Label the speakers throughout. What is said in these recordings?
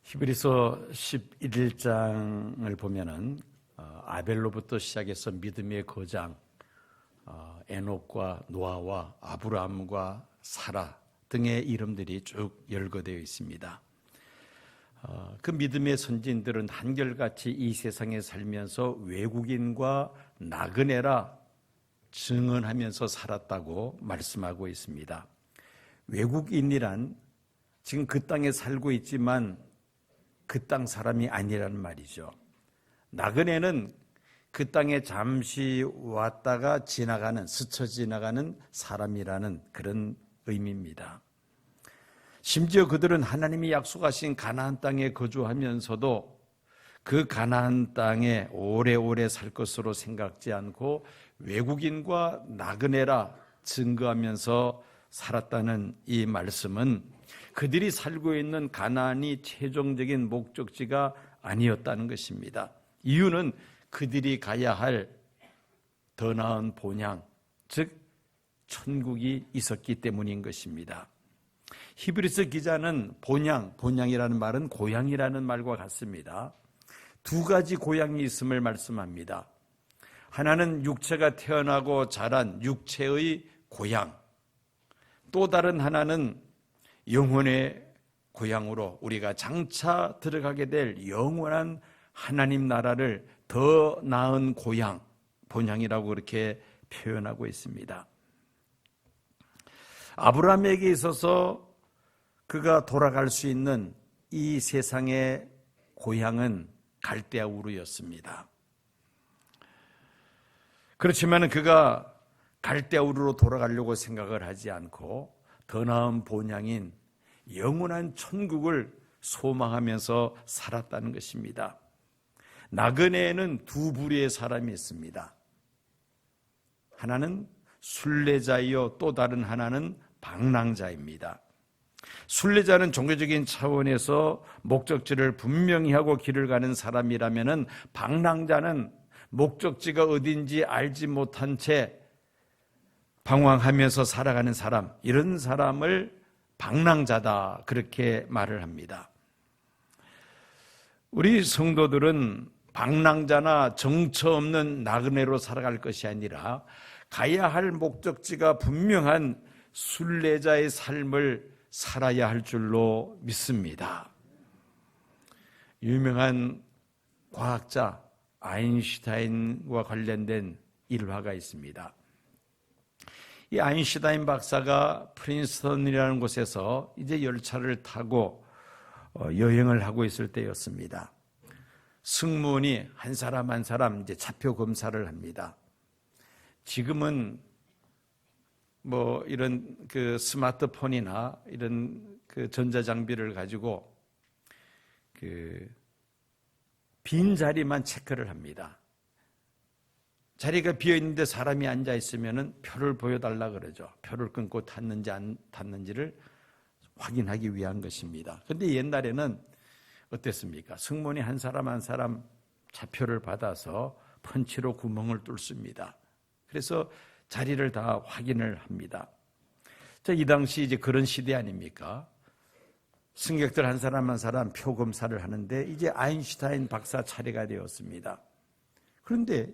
Speaker 1: 히브리서 11장을 보면은 아벨로부터 시작해서 믿음의 거장 에녹과 노아와 아브라함과 사라 등의 이름들이 쭉 열거되어 있습니다. 그 믿음의 선진들은 한결같이 이 세상에 살면서 외국인과 나그네라 증언하면서 살았다고 말씀하고 있습니다. 외국인이란 지금 그 땅에 살고 있지만 그 땅 사람이 아니라는 말이죠. 나그네는 그 땅에 잠시 왔다가 지나가는, 스쳐 지나가는 사람이라는 그런 의미입니다. 심지어 그들은 하나님이 약속하신 가나안 땅에 거주하면서도 그 가나안 땅에 오래오래 살 것으로 생각지 않고 외국인과 나그네라 증거하면서 살았다는 이 말씀은 그들이 살고 있는 가나안이 최종적인 목적지가 아니었다는 것입니다. 이유는 그들이 가야 할 더 나은 본향, 즉 천국이 있었기 때문인 것입니다. 히브리서 기자는 본향이라는 말은 고향이라는 말과 같습니다. 두 가지 고향이 있음을 말씀합니다. 하나는 육체가 태어나고 자란 육체의 고향, 또 다른 하나는 영혼의 고향으로 우리가 장차 들어가게 될 영원한 하나님 나라를 더 나은 고향, 본향이라고 그렇게 표현하고 있습니다. 아브라함에게 있어서 그가 돌아갈 수 있는 이 세상의 고향은 갈대아 우르였습니다. 그렇지만 그가 갈대아 우르로 돌아가려고 생각을 하지 않고 더 나은 본향인 영원한 천국을 소망하면서 살았다는 것입니다. 나그네에는 두 부류의 사람이 있습니다. 하나는 순례자이요 또 다른 하나는 방랑자입니다. 순례자는 종교적인 차원에서 목적지를 분명히 하고 길을 가는 사람이라면은 방랑자는 목적지가 어딘지 알지 못한 채 방황하면서 살아가는 사람, 이런 사람을 방랑자다 그렇게 말을 합니다. 우리 성도들은 방랑자나 정처 없는 나그네로 살아갈 것이 아니라 가야 할 목적지가 분명한 순례자의 삶을 살아야 할 줄로 믿습니다. 유명한 과학자 아인슈타인과 관련된 일화가 있습니다. 이 아인슈타인 박사가 프린스턴이라는 곳에서 이제 열차를 타고 여행을 하고 있을 때였습니다. 승무원이 한 사람 한 사람 이제 차표 검사를 합니다. 지금은 뭐 이런 그 스마트폰이나 이런 그 전자장비를 가지고 그 빈 자리만 체크를 합니다. 자리가 비어 있는데 사람이 앉아 있으면은 표를 보여달라 그러죠. 표를 끊고 탔는지 안 탔는지를 확인하기 위한 것입니다. 그런데 옛날에는 어땠습니까? 승무원이 한 사람 한 사람 차표를 받아서 펀치로 구멍을 뚫습니다. 그래서 자리를 다 확인을 합니다. 자, 이 당시 이제 그런 시대 아닙니까? 승객들 한 사람 한 사람 표 검사를 하는데 이제 아인슈타인 박사 차례가 되었습니다. 그런데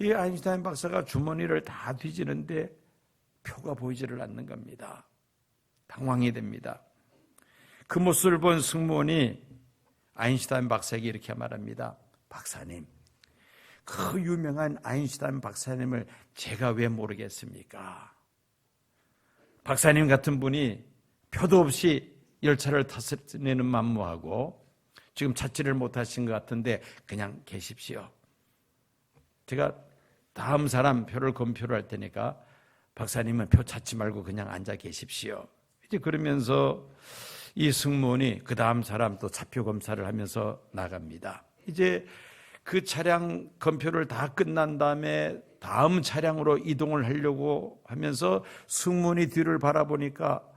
Speaker 1: 이 아인슈타인 박사가 주머니를 다 뒤지는데 표가 보이지를 않는 겁니다. 당황이 됩니다. 그 모습을 본 승무원이 아인슈타인 박사에게 이렇게 말합니다. 박사님, 그 유명한 아인슈타인 박사님을 제가 왜 모르겠습니까? 박사님 같은 분이 표도 없이 열차를 탔으면 만무하고 지금 찾지를 못하신 것 같은데 그냥 계십시오. 제가 다음 사람 표를 검표를 할 테니까 박사님은 표 찾지 말고 그냥 앉아 계십시오. 이제 그러면서 이 승무원이 그 다음 사람 또 차표 검사를 하면서 나갑니다. 이제 그 차량 검표를 다 끝난 다음에 다음 차량으로 이동을 하려고 하면서 승무원이 뒤를 바라보니까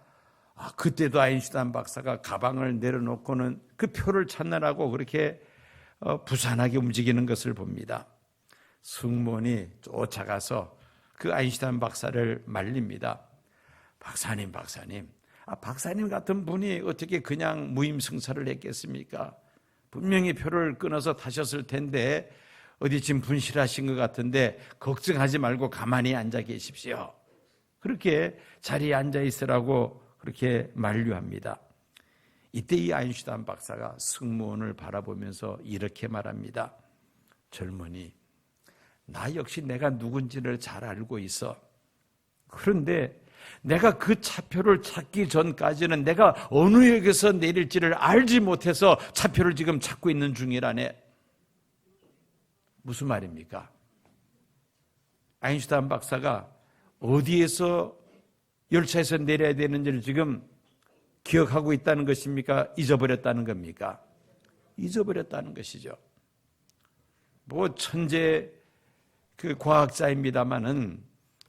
Speaker 1: 그때도 아인슈타인 박사가 가방을 내려놓고는 그 표를 찾느라고 그렇게 부산하게 움직이는 것을 봅니다. 승무원이 쫓아가서 그 아인슈타인 박사를 말립니다. 박사님, 박사님 같은 분이 어떻게 그냥 무임승차를 했겠습니까? 분명히 표를 끊어서 타셨을 텐데 어디 지금 분실하신 것 같은데 걱정하지 말고 가만히 앉아 계십시오. 그렇게 자리에 앉아 있으라고 그렇게 만류합니다. 이때 이 아인슈타인 박사가 승무원을 바라보면서 이렇게 말합니다. 젊은이, 나 역시 내가 누군지를 잘 알고 있어. 그런데 내가 그 차표를 찾기 전까지는 내가 어느 역에서 내릴지를 알지 못해서 차표를 지금 찾고 있는 중이라네. 무슨 말입니까? 아인슈타인 박사가 어디에서 열차에서 내려야 되는지를 지금 기억하고 있다는 것입니까? 잊어버렸다는 겁니까? 잊어버렸다는 것이죠. 뭐 천재 그 과학자입니다마는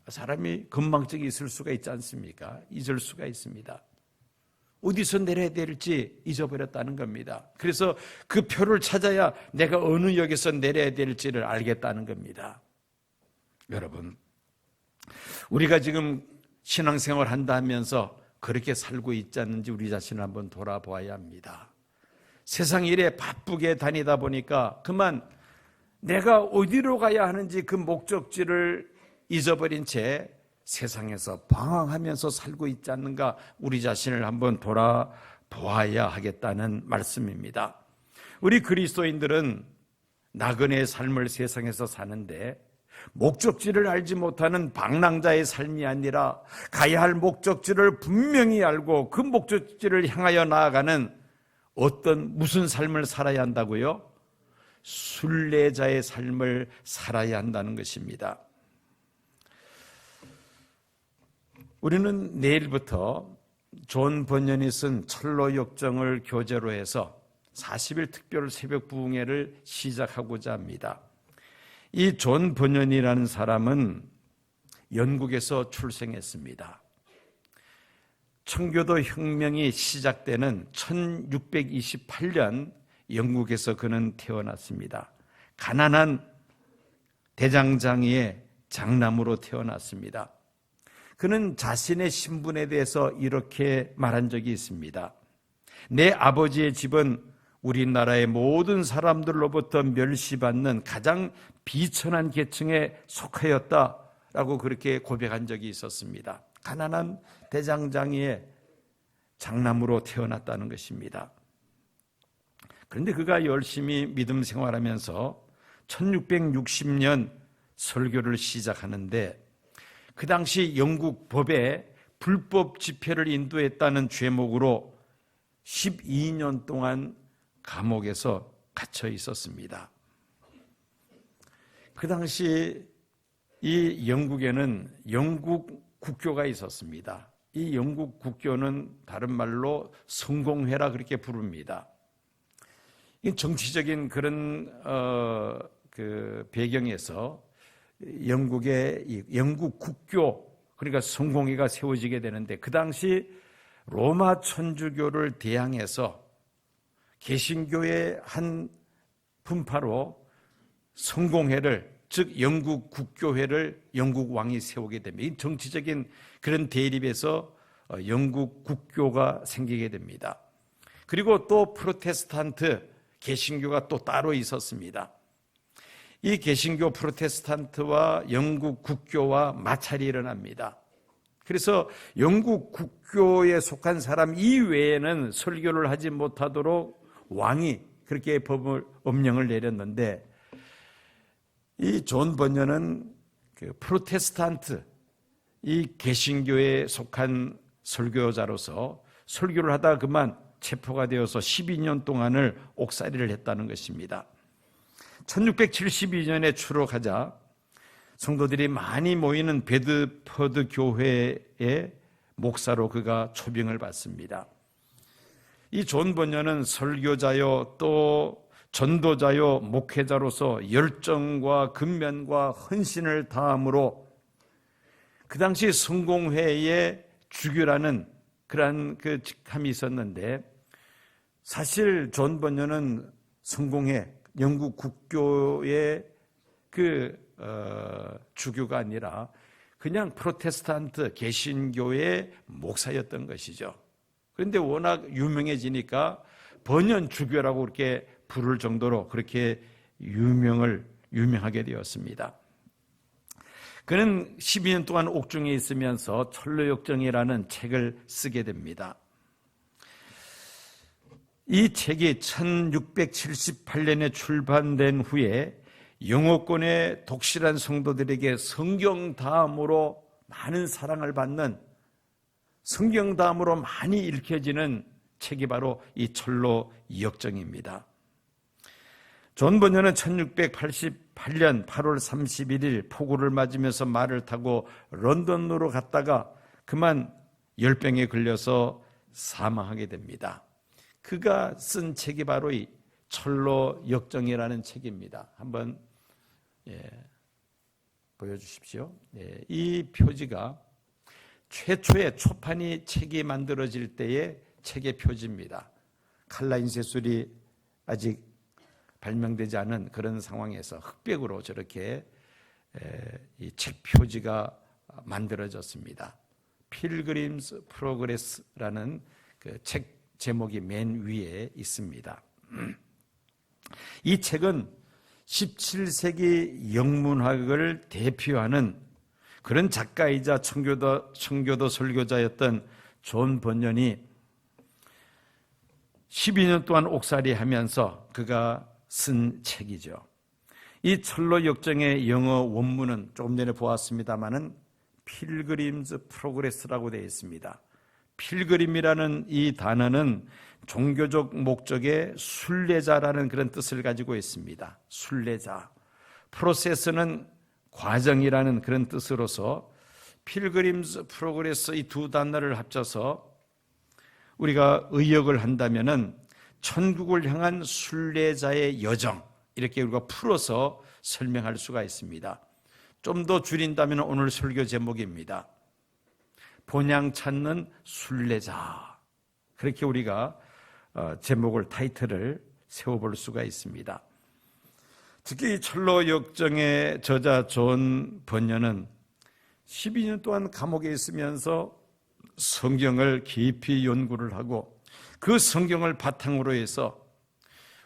Speaker 1: 사람이 건망증이 있을 수가 있지 않습니까? 잊을 수가 있습니다. 어디서 내려야 될지 잊어버렸다는 겁니다. 그래서 그 표를 찾아야 내가 어느 역에서 내려야 될지를 알겠다는 겁니다. 여러분, 우리가 지금 신앙생활 한다면서 그렇게 살고 있지 않는지 우리 자신을 한번 돌아보아야 합니다. 세상 일에 바쁘게 다니다 보니까 그만 내가 어디로 가야 하는지 그 목적지를 잊어버린 채 세상에서 방황하면서 살고 있지 않는가, 우리 자신을 한번 돌아보아야 하겠다는 말씀입니다. 우리 그리스도인들은 나그네의 삶을 세상에서 사는데 목적지를 알지 못하는 방랑자의 삶이 아니라 가야 할 목적지를 분명히 알고 그 목적지를 향하여 나아가는 무슨 삶을 살아야 한다고요? 순례자의 삶을 살아야 한다는 것입니다. 우리는 내일부터 존 번연이 쓴 철로 역정을 교재로 해서 40일 특별 새벽 부흥회를 시작하고자 합니다. 이 존 번연이라는 사람은 영국에서 출생했습니다. 청교도 혁명이 시작되는 1628년 영국에서 그는 태어났습니다. 가난한 대장장이의 장남으로 태어났습니다. 그는 자신의 신분에 대해서 이렇게 말한 적이 있습니다. 내 아버지의 집은 우리나라의 모든 사람들로부터 멸시받는 가장 비천한 계층에 속하였다라고 그렇게 고백한 적이 있었습니다. 가난한 대장장이의 장남으로 태어났다는 것입니다. 그런데 그가 열심히 믿음 생활하면서 1660년 설교를 시작하는데 그 당시 영국 법에 불법 집회를 인도했다는 죄목으로 12년 동안 감옥에서 갇혀 있었습니다. 그 당시 이 영국에는 영국 국교가 있었습니다. 이 영국 국교는 다른 말로 성공회라 그렇게 부릅니다. 정치적인 그런 그 배경에서 영국의 영국 국교, 그러니까 성공회가 세워지게 되는데 그 당시 로마 천주교를 대항해서 개신교의 한 분파로 성공회를, 즉 영국 국교회를 영국 왕이 세우게 됩니다. 이 정치적인 그런 대립에서 영국 국교가 생기게 됩니다. 그리고 또 프로테스탄트 개신교가 또 따로 있었습니다. 이 개신교 프로테스탄트와 영국 국교와 마찰이 일어납니다. 그래서 영국 국교에 속한 사람 이외에는 설교를 하지 못하도록 왕이 그렇게 법령을 내렸는데 이 존 번연은 그 프로테스탄트, 이 개신교에 속한 설교자로서 설교를 하다가 그만 체포가 되어서 12년 동안을 옥살이를 했다는 것입니다. 1672년에 추록하자 성도들이 많이 모이는 베드퍼드 교회의 목사로 그가 초빙을 받습니다. 이 존 번연은 설교자요 또 전도자요 목회자로서 열정과 근면과 헌신을 다함으로 그 당시 성공회의 주교라는 그러한 그 직함이 있었는데 사실 존 번연은 성공회 영국 국교의 주교가 아니라 그냥 프로테스탄트 개신교의 목사였던 것이죠. 그런데 워낙 유명해지니까 번연주교라고 그렇게 부를 정도로 그렇게 유명하게 되었습니다. 그는 12년 동안 옥중에 있으면서 철로역정이라는 책을 쓰게 됩니다. 이 책이 1678년에 출판된 후에 영어권의 독실한 성도들에게 성경 다음으로 많은 사랑을 받는, 성경 다음으로 많이 읽혀지는 책이 바로 이 철로역정입니다. 존 번연은 1688년 8월 31일 폭우를 맞으면서 말을 타고 런던으로 갔다가 그만 열병에 걸려서 사망하게 됩니다. 그가 쓴 책이 바로 이 철로역정이라는 책입니다. 한번 보여주십시오. 이 표지가 최초의 초판이 책이 만들어질 때의 책의 표지입니다. 칼라 인쇄술이 아직 발명되지 않은 그런 상황에서 흑백으로 저렇게 이 책 표지가 만들어졌습니다. 필그림스 프로그레스라는 그 책 제목이 맨 위에 있습니다. 이 책은 17세기 영문학을 대표하는 그런 작가이자 청교도 설교자였던 존 번연이 12년 동안 옥살이하면서 그가 쓴 책이죠. 이 철로역정의 영어 원문은 조금 전에 보았습니다마는 필그림즈 프로그레스라고 되어 있습니다. 필그림이라는 이 단어는 종교적 목적의 순례자라는 그런 뜻을 가지고 있습니다. 순례자. 프로세스는 과정이라는 그런 뜻으로서 필그림즈 프로그레스 이 두 단어를 합쳐서 우리가 의역을 한다면은 천국을 향한 순례자의 여정, 이렇게 우리가 풀어서 설명할 수가 있습니다. 좀 더 줄인다면 오늘 설교 제목입니다. 본향 찾는 순례자. 그렇게 우리가 제목을, 타이틀을 세워볼 수가 있습니다. 특히 철로역정의 저자 존 번연은 12년 동안 감옥에 있으면서 성경을 깊이 연구를 하고 그 성경을 바탕으로 해서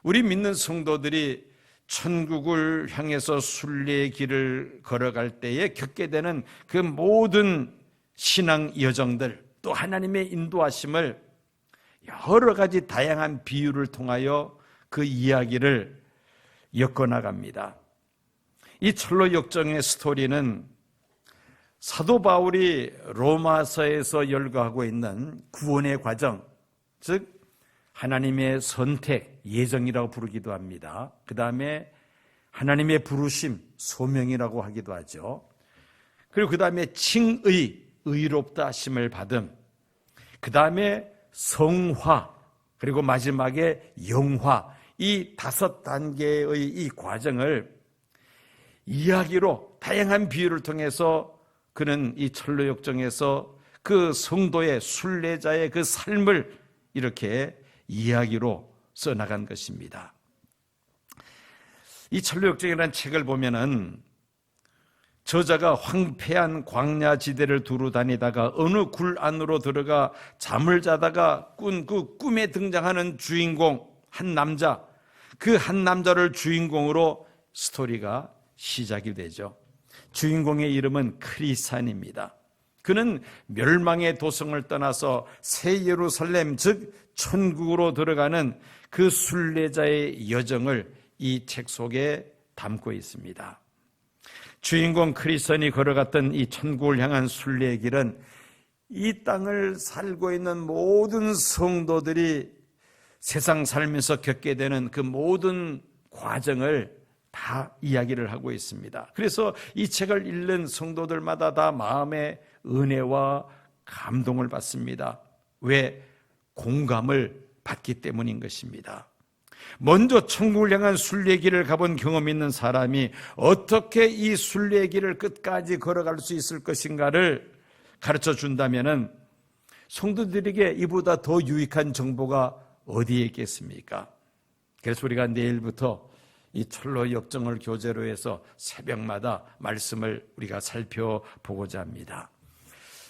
Speaker 1: 우리 믿는 성도들이 천국을 향해서 순례의 길을 걸어갈 때에 겪게 되는 그 모든 신앙 여정들, 또 하나님의 인도하심을 여러 가지 다양한 비유를 통하여 그 이야기를 엮어나갑니다. 이 철로역정의 스토리는 사도 바울이 로마서에서 열거하고 있는 구원의 과정, 즉 하나님의 선택, 예정이라고 부르기도 합니다. 그 다음에 하나님의 부르심, 소명이라고 하기도 하죠. 그리고 그 다음에 칭의, 의롭다 하심을 받음, 그 다음에 성화, 그리고 마지막에 영화, 이 5단계의 이 과정을 이야기로 다양한 비유를 통해서 그는 이 철로역정에서 그 성도의 순례자의 그 삶을 이렇게 이야기로 써나간 것입니다. 이 철로역정이라는 책을 보면은 저자가 황폐한 광야지대를 두루 다니다가 어느 굴 안으로 들어가 잠을 자다가 꾼 그 꿈에 등장하는 주인공, 한 남자, 그 한 남자를 주인공으로 스토리가 시작이 되죠. 주인공의 이름은 크리스찬입니다. 그는 멸망의 도성을 떠나서 새 예루살렘, 즉 천국으로 들어가는 그 순례자의 여정을 이 책 속에 담고 있습니다. 주인공 크리스찬이 걸어갔던 이 천국을 향한 순례의 길은 이 땅을 살고 있는 모든 성도들이 세상 살면서 겪게 되는 그 모든 과정을 다 이야기를 하고 있습니다. 그래서 이 책을 읽는 성도들마다 다 마음의 은혜와 감동을 받습니다. 왜? 공감을 받기 때문인 것입니다. 먼저 천국을 향한 순례의 길을 가본 경험 있는 사람이 어떻게 이 순례의 길을 끝까지 걸어갈 수 있을 것인가를 가르쳐 준다면은 성도들에게 이보다 더 유익한 정보가 어디에 있겠습니까? 그래서 우리가 내일부터 이 철로역정을 교재로 해서 새벽마다 말씀을 우리가 살펴보고자 합니다.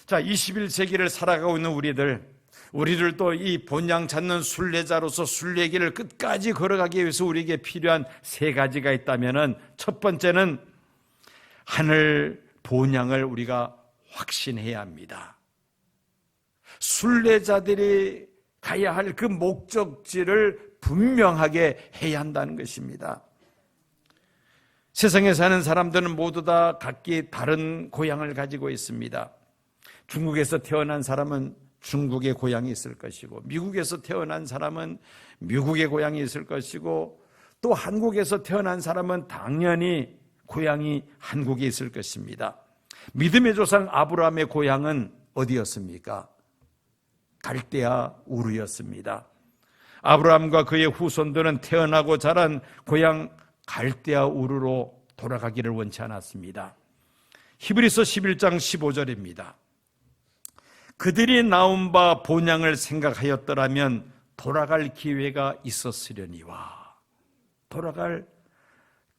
Speaker 1: 자, 21세기를 살아가고 있는 우리들, 우리를 또 이 본향 찾는 순례자로서 순례길을 끝까지 걸어가기 위해서 우리에게 필요한 세 가지가 있다면은, 첫 번째는 하늘 본향을 우리가 확신해야 합니다. 순례자들이 가야 할 그 목적지를 분명하게 해야 한다는 것입니다. 세상에 사는 사람들은 모두 다 각기 다른 고향을 가지고 있습니다. 중국에서 태어난 사람은 중국의 고향이 있을 것이고, 미국에서 태어난 사람은 미국의 고향이 있을 것이고, 또 한국에서 태어난 사람은 당연히 고향이 한국에 있을 것입니다. 믿음의 조상 아브라함의 고향은 어디였습니까? 갈대아 우르였습니다. 아브라함과 그의 후손들은 태어나고 자란 고향 갈대아 우르로 돌아가기를 원치 않았습니다. 히브리서 11장 15절입니다. 그들이 나온 바 본향을 생각하였더라면 돌아갈 기회가 있었으려니와.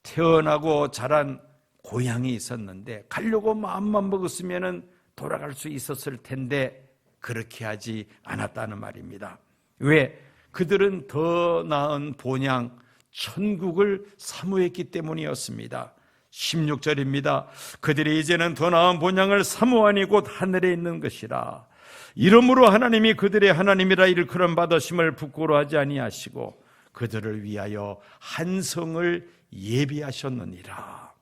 Speaker 1: 태어나고 자란 고향이 있었는데 가려고 마음만 먹었으면 돌아갈 수 있었을 텐데 그렇게 하지 않았다는 말입니다. 왜? 그들은 더 나은 본향, 천국을 사모했기 때문이었습니다. 16절입니다. 그들이 이제는 더 나은 본향을 사모하니 곧 하늘에 있는 것이라. 이러므로 하나님이 그들의 하나님이라 일컬음 받으심을 부끄러워하지 아니하시고 그들을 위하여 한 성을 예비하셨느니라.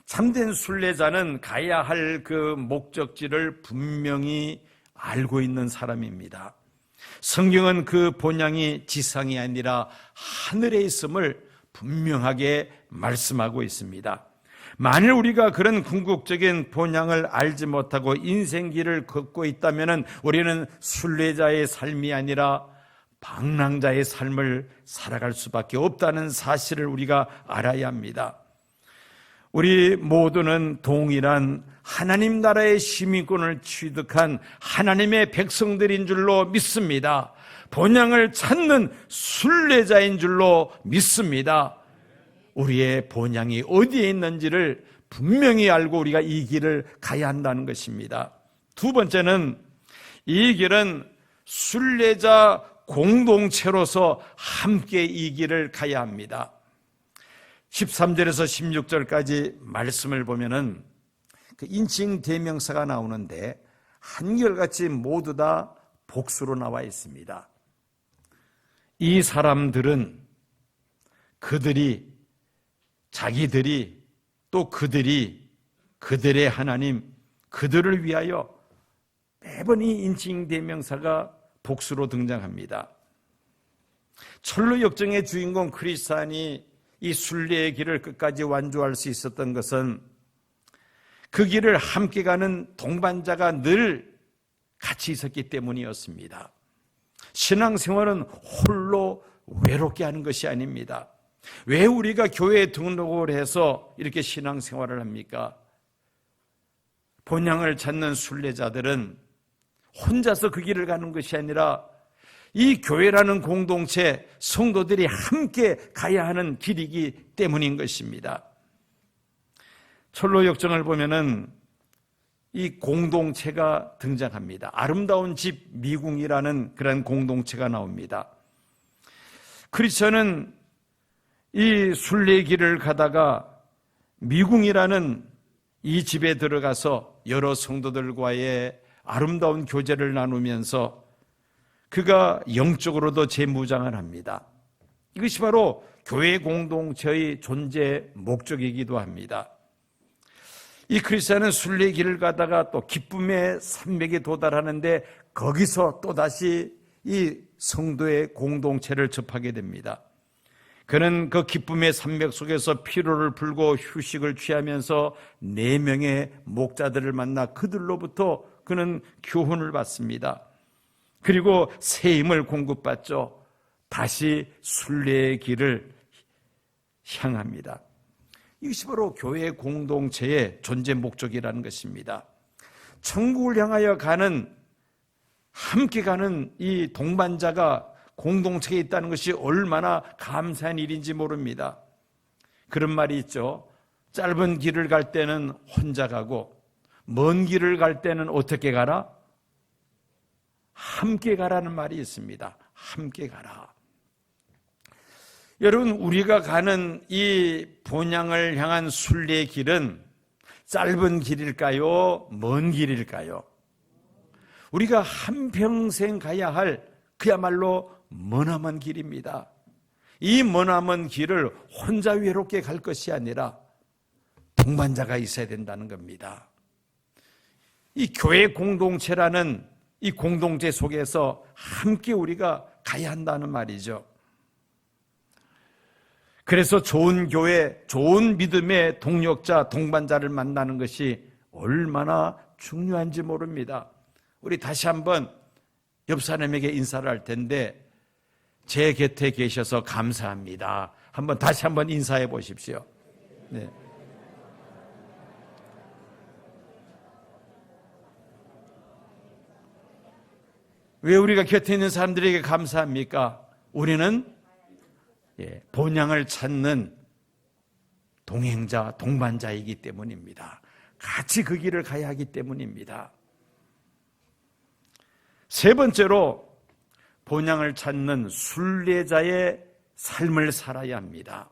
Speaker 1: 참된 순례자는 가야 할 그 목적지를 분명히 알고 있는 사람입니다. 성경은 그 본향이 지상이 아니라 하늘에 있음을 분명하게 말씀하고 있습니다. 만일 우리가 그런 궁극적인 본향을 알지 못하고 인생길을 걷고 있다면 우리는 순례자의 삶이 아니라 방랑자의 삶을 살아갈 수밖에 없다는 사실을 우리가 알아야 합니다. 우리 모두는 동일한 하나님 나라의 시민권을 취득한 하나님의 백성들인 줄로 믿습니다. 본향을 찾는 순례자인 줄로 믿습니다. 우리의 본향이 어디에 있는지를 분명히 알고 우리가 이 길을 가야 한다는 것입니다. 두 번째는 이 길은 순례자 공동체로서 함께 이 길을 가야 합니다. 13절에서 16절까지 말씀을 보면은 그 인칭 대명사가 나오는데 한결같이 모두 다 복수로 나와 있습니다. 이 사람들은 자기들이 또 그들의 하나님, 그들을 위하여 매번 이 인칭 대명사가 복수로 등장합니다. 철로 역정의 주인공 크리스찬이 이 순례의 길을 끝까지 완주할 수 있었던 것은 그 길을 함께 가는 동반자가 늘 같이 있었기 때문이었습니다. 신앙생활은 홀로 외롭게 하는 것이 아닙니다. 왜 우리가 교회에 등록을 해서 이렇게 신앙생활을 합니까? 본향을 찾는 순례자들은 혼자서 그 길을 가는 것이 아니라 이 교회라는 공동체, 성도들이 함께 가야 하는 길이기 때문인 것입니다. 철로 역정을 보면은 이 공동체가 등장합니다. 아름다운 집 미궁이라는 그런 공동체가 나옵니다. 크리스천은 이 순례길을 가다가 미궁이라는 이 집에 들어가서 여러 성도들과의 아름다운 교제를 나누면서 그가 영적으로도 재무장을 합니다. 이것이 바로 교회 공동체의 존재 목적이기도 합니다. 이 크리스찬은 순례길을 가다가 또 기쁨의 산맥에 도달하는데 거기서 또다시 이 성도의 공동체를 접하게 됩니다. 그는 그 기쁨의 산맥 속에서 피로를 풀고 휴식을 취하면서 4명의 목자들을 만나 그들로부터 그는 교훈을 받습니다. 그리고 새 힘을 공급받죠. 다시 순례의 길을 향합니다. 이것이 바로 교회 공동체의 존재 목적이라는 것입니다. 천국을 향하여 함께 가는 이 동반자가 공동체에 있다는 것이 얼마나 감사한 일인지 모릅니다. 그런 말이 있죠. 짧은 길을 갈 때는 혼자 가고 먼 길을 갈 때는 어떻게 가라? 함께 가라는 말이 있습니다. 함께 가라. 여러분, 우리가 가는 이 본향을 향한 순례의 길은 짧은 길일까요? 먼 길일까요? 우리가 한평생 가야 할 그야말로 머나먼 길입니다. 이 머나먼 길을 혼자 외롭게 갈 것이 아니라 동반자가 있어야 된다는 겁니다. 이 교회 공동체라는 이 공동체 속에서 함께 우리가 가야 한다는 말이죠. 그래서 좋은 교회, 좋은 믿음의 동력자, 동반자를 만나는 것이 얼마나 중요한지 모릅니다. 우리 다시 한번 옆 사람에게 인사를 할 텐데, 제 곁에 계셔서 감사합니다. 다시 한번 인사해 보십시오. 네. 왜 우리가 곁에 있는 사람들에게 감사합니까? 우리는 본향을 찾는 동행자, 동반자이기 때문입니다. 같이 그 길을 가야 하기 때문입니다. 세 번째로 본향을 찾는 순례자의 삶을 살아야 합니다.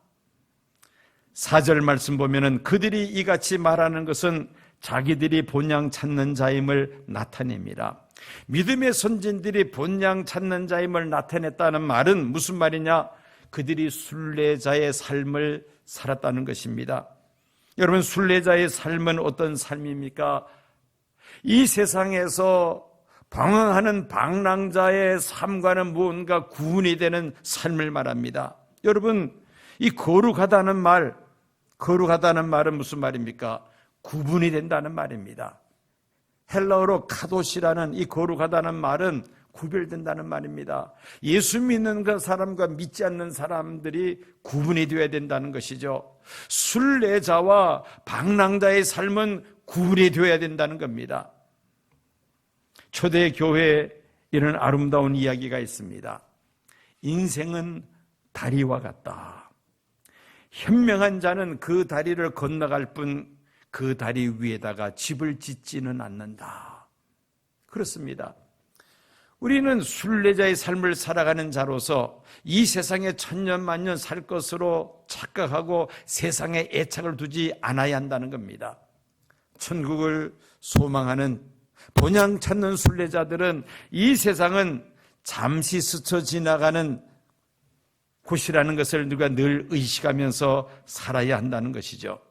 Speaker 1: 4절 말씀 보면은 그들이 이같이 말하는 것은 자기들이 본향 찾는 자임을 나타냅니다. 믿음의 선진들이 본향 찾는 자임을 나타냈다는 말은 무슨 말이냐? 그들이 순례자의 삶을 살았다는 것입니다. 여러분, 순례자의 삶은 어떤 삶입니까? 이 세상에서 방황하는 방랑자의 삶과는 무언가 구분이 되는 삶을 말합니다. 여러분, 이 거룩하다는 말은 무슨 말입니까? 구분이 된다는 말입니다. 헬라어로 카도시라는 이 거룩하다는 말은 구별된다는 말입니다. 예수 믿는 그 사람과 믿지 않는 사람들이 구분이 되어야 된다는 것이죠. 순례자와 방랑자의 삶은 구분이 되어야 된다는 겁니다. 초대교회에 이런 아름다운 이야기가 있습니다. 인생은 다리와 같다. 현명한 자는 그 다리를 건너갈 뿐 그 다리 위에다가 집을 짓지는 않는다. 그렇습니다. 우리는 순례자의 삶을 살아가는 자로서 이 세상에 천년만년 살 것으로 착각하고 세상에 애착을 두지 않아야 한다는 겁니다. 천국을 소망하는 본향 찾는 순례자들은 이 세상은 잠시 스쳐 지나가는 곳이라는 것을 누가 늘 의식하면서 살아야 한다는 것이죠.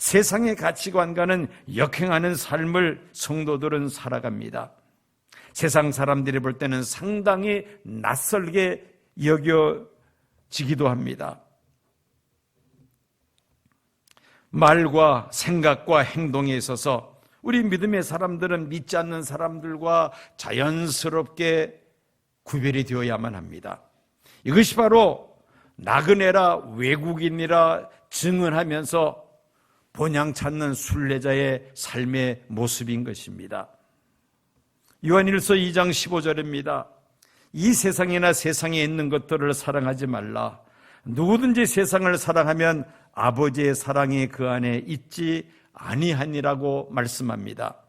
Speaker 1: 세상의 가치관과는 역행하는 삶을 성도들은 살아갑니다. 세상 사람들이 볼 때는 상당히 낯설게 여겨지기도 합니다. 말과 생각과 행동에 있어서 우리 믿음의 사람들은 믿지 않는 사람들과 자연스럽게 구별이 되어야만 합니다. 이것이 바로 나그네라 외국인이라 증언하면서 본향 찾는 순례자의 삶의 모습인 것입니다. 요한일서 2장 15절입니다. 이 세상이나 세상에 있는 것들을 사랑하지 말라. 누구든지 세상을 사랑하면 아버지의 사랑이 그 안에 있지 아니하니라고 말씀합니다.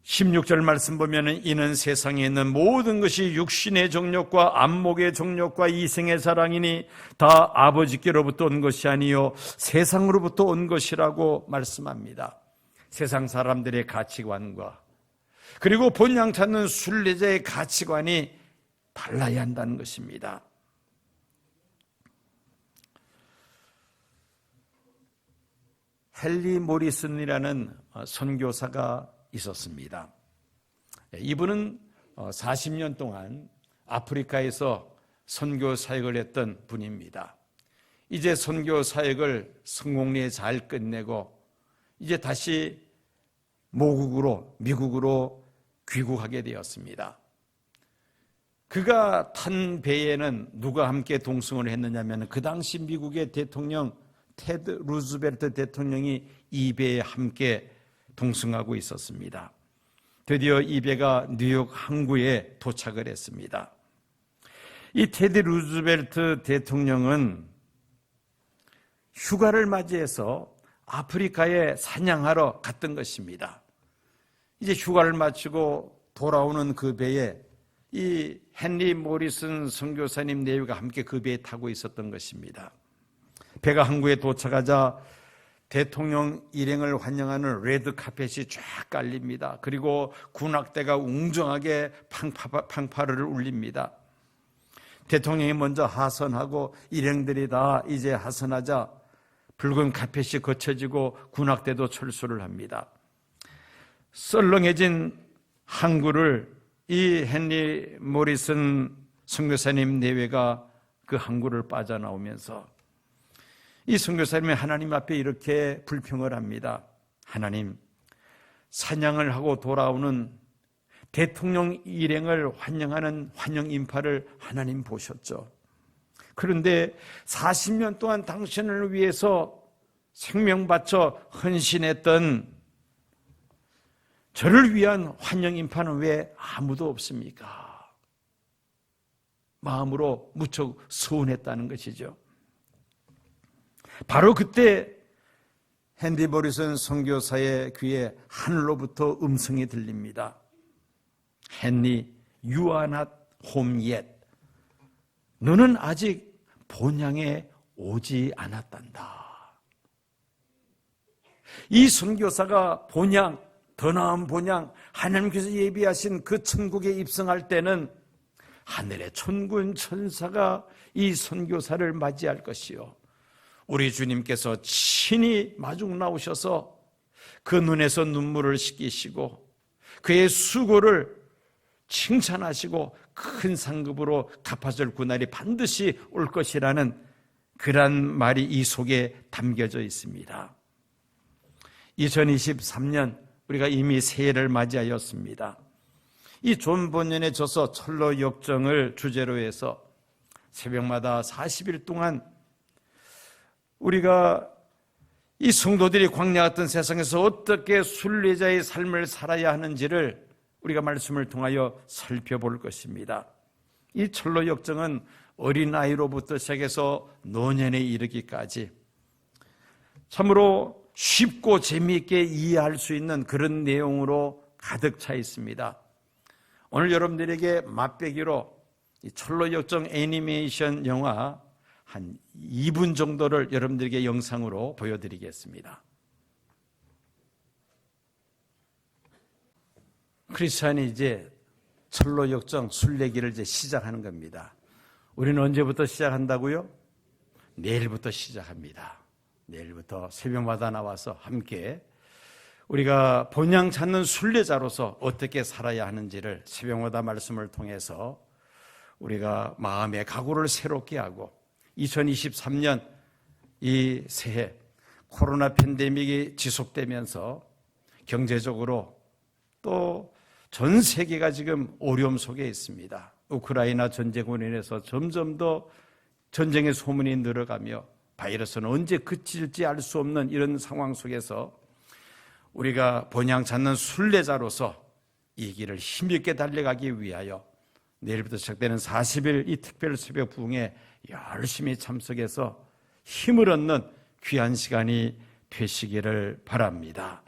Speaker 1: 16절 말씀 보면은 이는 세상에 있는 모든 것이 육신의 정욕과 안목의 정욕과 이생의 사랑이니 다 아버지께로부터 온 것이 아니요 세상으로부터 온 것이라고 말씀합니다. 세상 사람들의 가치관과 그리고 본향 찾는 순례자의 가치관이 달라야 한다는 것입니다. 헨리 모리슨이라는 선교사가 있었습니다. 이분은 40년 동안 아프리카에서 선교 사역을 했던 분입니다. 이제 선교 사역을 성공리에 잘 끝내고 이제 다시 미국으로 귀국하게 되었습니다. 그가 탄 배에는 누가 함께 동승을 했느냐면 그 당시 미국의 대통령 테드 루즈벨트 대통령이 이 배에 함께 동승하고 있었습니다. 드디어 이 배가 뉴욕 항구에 도착을 했습니다. 이 테드 루즈벨트 대통령은 휴가를 맞이해서 아프리카에 사냥하러 갔던 것입니다. 이제 휴가를 마치고 돌아오는 그 배에 이 헨리 모리슨 선교사님 내외가 함께 그 배에 타고 있었던 것입니다. 배가 항구에 도착하자 대통령 일행을 환영하는 레드 카펫이 쫙 깔립니다. 그리고 군악대가 웅장하게 팡파르를 울립니다. 대통령이 먼저 하선하고 일행들이 다 이제 하선하자 붉은 카펫이 거쳐지고 군악대도 철수를 합니다. 썰렁해진 항구를 이 헨리 모리슨 선교사님 내외가 그 항구를 빠져나오면서 이 선교사님이 하나님 앞에 이렇게 불평을 합니다. 하나님, 사냥을 하고 돌아오는 대통령 일행을 환영하는 환영 인파를 하나님 보셨죠. 그런데 40년 동안 당신을 위해서 생명 바쳐 헌신했던 저를 위한 환영 인파는 왜 아무도 없습니까? 마음으로 무척 서운했다는 것이죠. 바로 그때 헨리 모리슨 선교사의 귀에 하늘로부터 음성이 들립니다. 헨리, you are not home yet. 너는 아직 본향에 오지 않았단다. 이 선교사가 본향, 더 나은 본향, 하나님께서 예비하신 그 천국에 입성할 때는 하늘의 천군 천사가 이 선교사를 맞이할 것이요, 우리 주님께서 친히 마중 나오셔서 그 눈에서 눈물을 씻기시고 그의 수고를 칭찬하시고 큰 상급으로 갚아줄 그날이 반드시 올 것이라는 그런 말이 이 속에 담겨져 있습니다. 2023년 우리가 이미 새해를 맞이하였습니다. 이 존 번연의 저서 철로 역정을 주제로 해서 새벽마다 40일 동안 우리가 이 성도들이 광야 같은 세상에서 어떻게 순례자의 삶을 살아야 하는지를 우리가 말씀을 통하여 살펴볼 것입니다. 이 철로 역정은 어린아이로부터 시작해서 노년에 이르기까지 참으로 쉽고 재미있게 이해할 수 있는 그런 내용으로 가득 차 있습니다. 오늘 여러분들에게 맛배기로 이 철로 역정 애니메이션 영화 한 2분 정도를 여러분들에게 영상으로 보여드리겠습니다. 크리스찬이 이제 철로 역정 순례기를 이제 시작하는 겁니다. 우리는 언제부터 시작한다고요? 내일부터 시작합니다. 내일부터 새벽마다 나와서 함께 우리가 본향 찾는 순례자로서 어떻게 살아야 하는지를 새벽마다 말씀을 통해서 우리가 마음의 각오를 새롭게 하고 2023년 이 새해 코로나 팬데믹이 지속되면서 경제적으로 또 전 세계가 지금 어려움 속에 있습니다. 우크라이나 전쟁으로 인해서 점점 더 전쟁의 소문이 늘어가며 바이러스는 언제 그칠지 알 수 없는 이런 상황 속에서 우리가 본향 찾는 순례자로서 이 길을 힘있게 달려가기 위하여 내일부터 시작되는 40일 이 특별 새벽 부흥에 열심히 참석해서 힘을 얻는 귀한 시간이 되시기를 바랍니다.